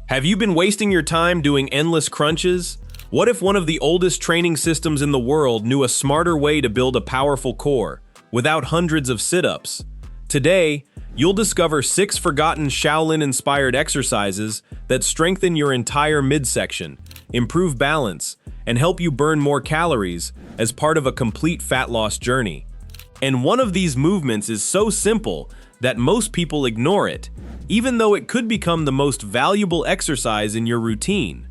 Have you been wasting your time doing endless crunches? What if one of the oldest training systems in the world knew a smarter way to build a powerful core, without hundreds of sit-ups? Today, you'll discover 6 forgotten Shaolin-inspired exercises that strengthen your entire midsection, improve balance, and help you burn more calories as part of a complete fat loss journey. And one of these movements is so simple that most people ignore it, even though it could become the most valuable exercise in your routine.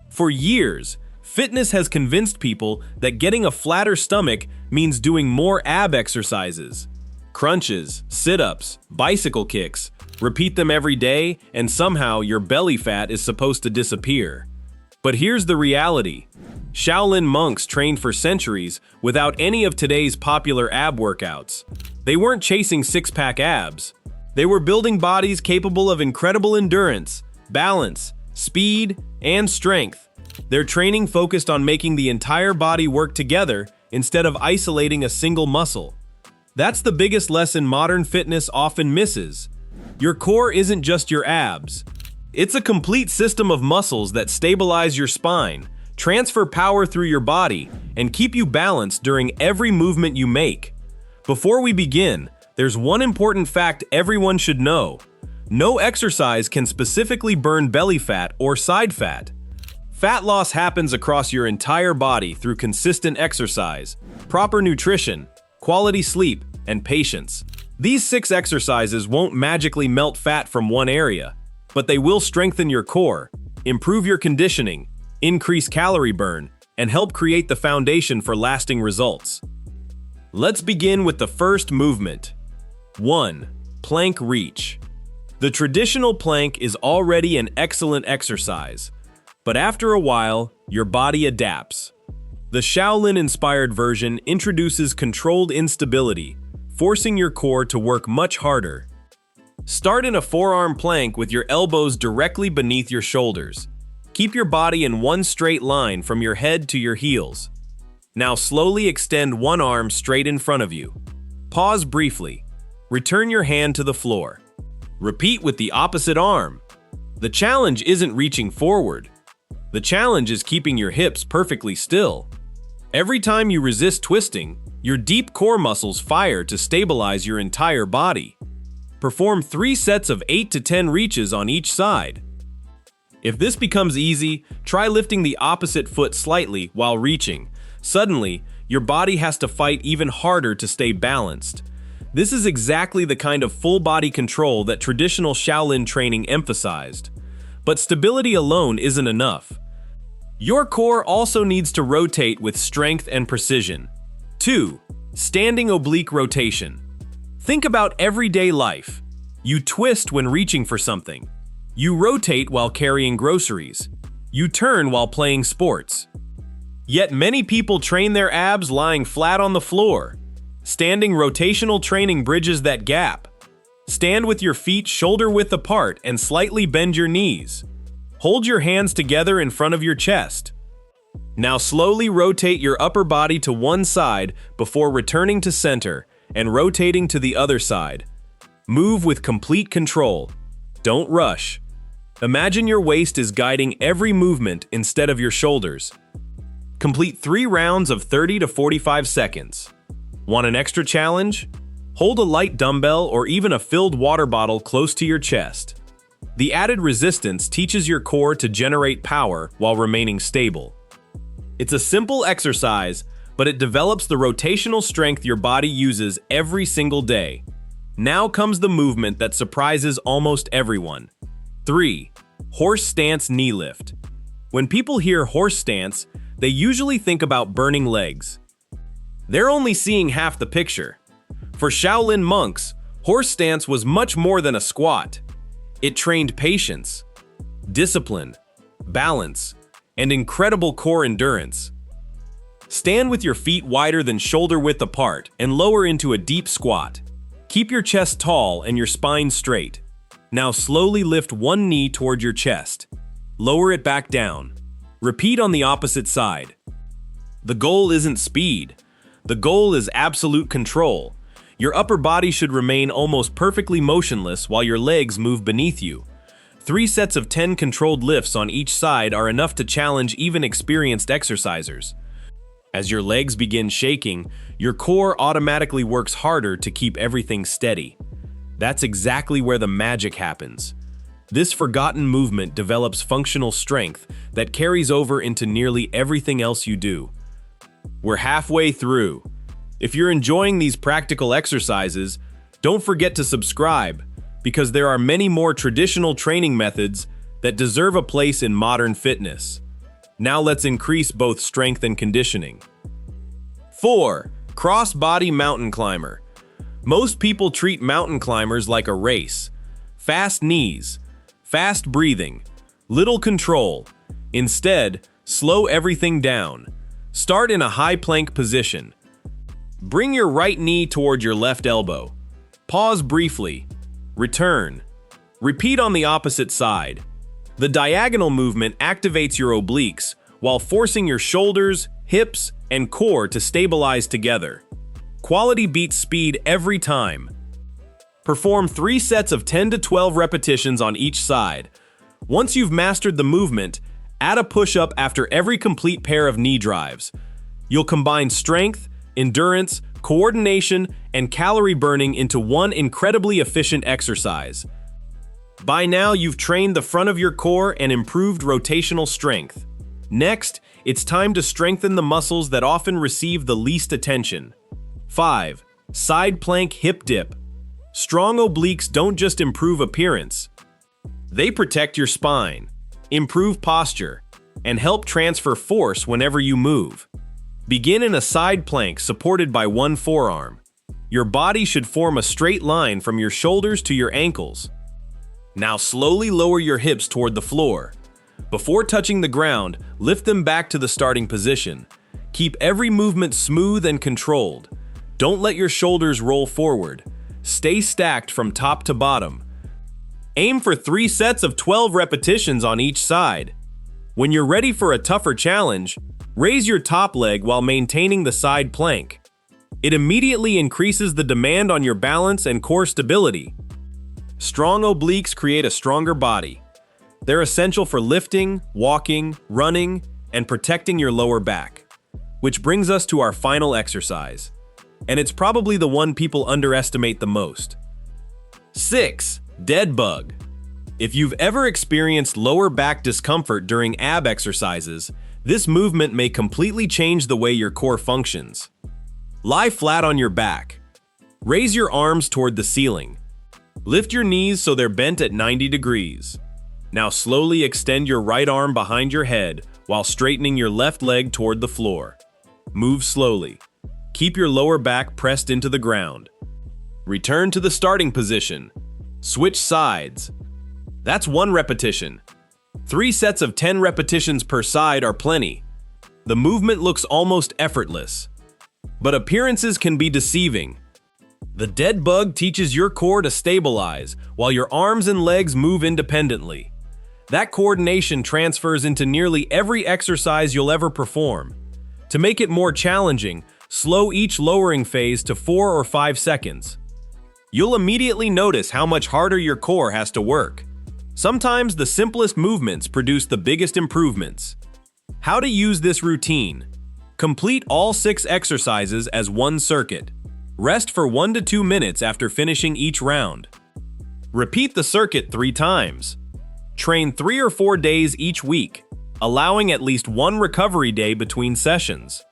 For years, fitness has convinced people that getting a flatter stomach means doing more ab exercises. Crunches, sit-ups, bicycle kicks, repeat them every day, and somehow your belly fat is supposed to disappear. But here's the reality. Shaolin monks trained for centuries without any of today's popular ab workouts. They weren't chasing six-pack abs. They were building bodies capable of incredible endurance, balance, speed, and strength. Their training focused on making the entire body work together instead of isolating a single muscle. That's the biggest lesson modern fitness often misses. Your core isn't just your abs. It's a complete system of muscles that stabilize your spine, transfer power through your body, and keep you balanced during every movement you make. Before we begin, there's one important fact everyone should know. No exercise can specifically burn belly fat or side fat. Fat loss happens across your entire body through consistent exercise, proper nutrition, quality sleep, and patience. These 6 exercises won't magically melt fat from one area, but they will strengthen your core, improve your conditioning, increase calorie burn, and help create the foundation for lasting results. Let's begin with the first movement. 1. Plank reach. The traditional plank is already an excellent exercise, but after a while, your body adapts. The Shaolin-inspired version introduces controlled instability, forcing your core to work much harder. Start in a forearm plank with your elbows directly beneath your shoulders. Keep your body in one straight line from your head to your heels. Now slowly extend one arm straight in front of you. Pause briefly. Return your hand to the floor. Repeat with the opposite arm. The challenge isn't reaching forward. The challenge is keeping your hips perfectly still. Every time you resist twisting, your deep core muscles fire to stabilize your entire body. Perform 3 sets of 8 to 10 reaches on each side. If this becomes easy, try lifting the opposite foot slightly while reaching. Suddenly, your body has to fight even harder to stay balanced. This is exactly the kind of full-body control that traditional Shaolin training emphasized. But stability alone isn't enough. Your core also needs to rotate with strength and precision. 2. Standing oblique rotation. Think about everyday life. You twist when reaching for something. You rotate while carrying groceries. You turn while playing sports. Yet many people train their abs lying flat on the floor. Standing rotational training bridges that gap. Stand with your feet shoulder-width apart and slightly bend your knees. Hold your hands together in front of your chest. Now slowly rotate your upper body to one side before returning to center and rotating to the other side. Move with complete control. Don't rush. Imagine your waist is guiding every movement instead of your shoulders. Complete 3 rounds of 30 to 45 seconds. Want an extra challenge? Hold a light dumbbell or even a filled water bottle close to your chest. The added resistance teaches your core to generate power while remaining stable. It's a simple exercise, but it develops the rotational strength your body uses every single day. Now comes the movement that surprises almost everyone. 3. Horse stance knee lift. When people hear horse stance, they usually think about burning legs. They're only seeing half the picture. For Shaolin monks, horse stance was much more than a squat. It trained patience, discipline, balance, and incredible core endurance. Stand with your feet wider than shoulder-width apart and lower into a deep squat. Keep your chest tall and your spine straight. Now slowly lift one knee toward your chest. Lower it back down. Repeat on the opposite side. The goal isn't speed. The goal is absolute control. Your upper body should remain almost perfectly motionless while your legs move beneath you. 3 sets of 10 controlled lifts on each side are enough to challenge even experienced exercisers. As your legs begin shaking, your core automatically works harder to keep everything steady. That's exactly where the magic happens. This forgotten movement develops functional strength that carries over into nearly everything else you do. We're halfway through. If you're enjoying these practical exercises, don't forget to subscribe, because there are many more traditional training methods that deserve a place in modern fitness. Now let's increase both strength and conditioning. 4. Cross-body mountain climber. Most people treat mountain climbers like a race. Fast knees, fast breathing, little control. Instead, slow everything down. Start in a high plank position. Bring your right knee toward your left elbow. Pause briefly. Return. Repeat on the opposite side. The diagonal movement activates your obliques while forcing your shoulders, hips, and core to stabilize together. Quality beats speed every time. Perform 3 sets of 10 to 12 repetitions on each side. Once you've mastered the movement, add a push-up after every complete pair of knee drives. You'll combine strength, endurance, coordination, and calorie burning into one incredibly efficient exercise. By now, you've trained the front of your core and improved rotational strength. Next, it's time to strengthen the muscles that often receive the least attention. 5. Side plank hip dip. Strong obliques don't just improve appearance. They protect your spine, improve posture, and help transfer force whenever you move. Begin in a side plank supported by one forearm. Your body should form a straight line from your shoulders to your ankles. Now slowly lower your hips toward the floor. Before touching the ground, lift them back to the starting position. Keep every movement smooth and controlled. Don't let your shoulders roll forward. Stay stacked from top to bottom. Aim for 3 sets of 12 repetitions on each side. When you're ready for a tougher challenge, raise your top leg while maintaining the side plank. It immediately increases the demand on your balance and core stability. Strong obliques create a stronger body. They're essential for lifting, walking, running, and protecting your lower back. Which brings us to our final exercise. And it's probably the one people underestimate the most. 6. Dead bug. If you've ever experienced lower back discomfort during ab exercises, this movement may completely change the way your core functions. Lie flat on your back. Raise your arms toward the ceiling. Lift your knees so they're bent at 90 degrees. Now slowly extend your right arm behind your head while straightening your left leg toward the floor. Move slowly. Keep your lower back pressed into the ground. Return to the starting position. Switch sides. That's 1 repetition. 3 sets of 10 repetitions per side are plenty. The movement looks almost effortless. But appearances can be deceiving. The dead bug teaches your core to stabilize while your arms and legs move independently. That coordination transfers into nearly every exercise you'll ever perform. To make it more challenging, slow each lowering phase to 4 or 5 seconds. You'll immediately notice how much harder your core has to work. Sometimes the simplest movements produce the biggest improvements. How to use this routine. Complete all 6 exercises as one circuit. Rest for 1 to 2 minutes after finishing each round. Repeat the circuit 3 times. Train 3 or 4 days each week, allowing at least 1 recovery day between sessions.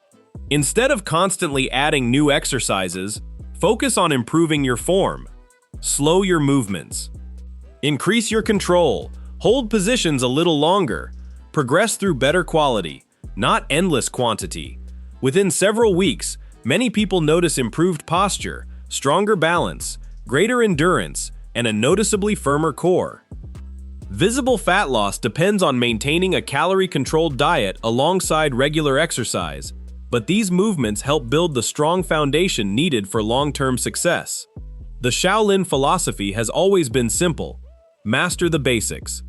Instead of constantly adding new exercises, focus on improving your form. Slow your movements. Increase your control. Hold positions a little longer. Progress through better quality, not endless quantity. Within several weeks, many people notice improved posture, stronger balance, greater endurance, and a noticeably firmer core. Visible fat loss depends on maintaining a calorie-controlled diet alongside regular exercise, but these movements help build the strong foundation needed for long-term success. The Shaolin philosophy has always been simple: master the basics.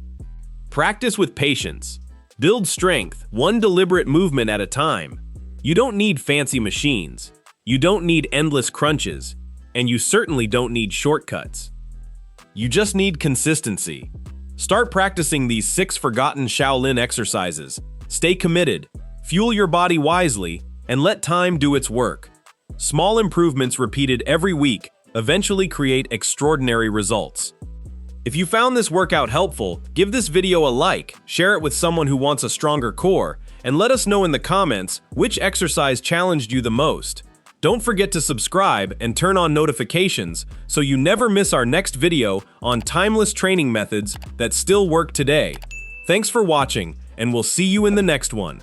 Practice with patience. Build strength, one deliberate movement at a time. You don't need fancy machines. You don't need endless crunches. And you certainly don't need shortcuts. You just need consistency. Start practicing these 6 forgotten Shaolin exercises. Stay committed, fuel your body wisely, and let time do its work. Small improvements repeated every week eventually create extraordinary results. If you found this workout helpful, give this video a like, share it with someone who wants a stronger core, and let us know in the comments which exercise challenged you the most. Don't forget to subscribe and turn on notifications so you never miss our next video on timeless training methods that still work today. Thanks for watching, and we'll see you in the next one.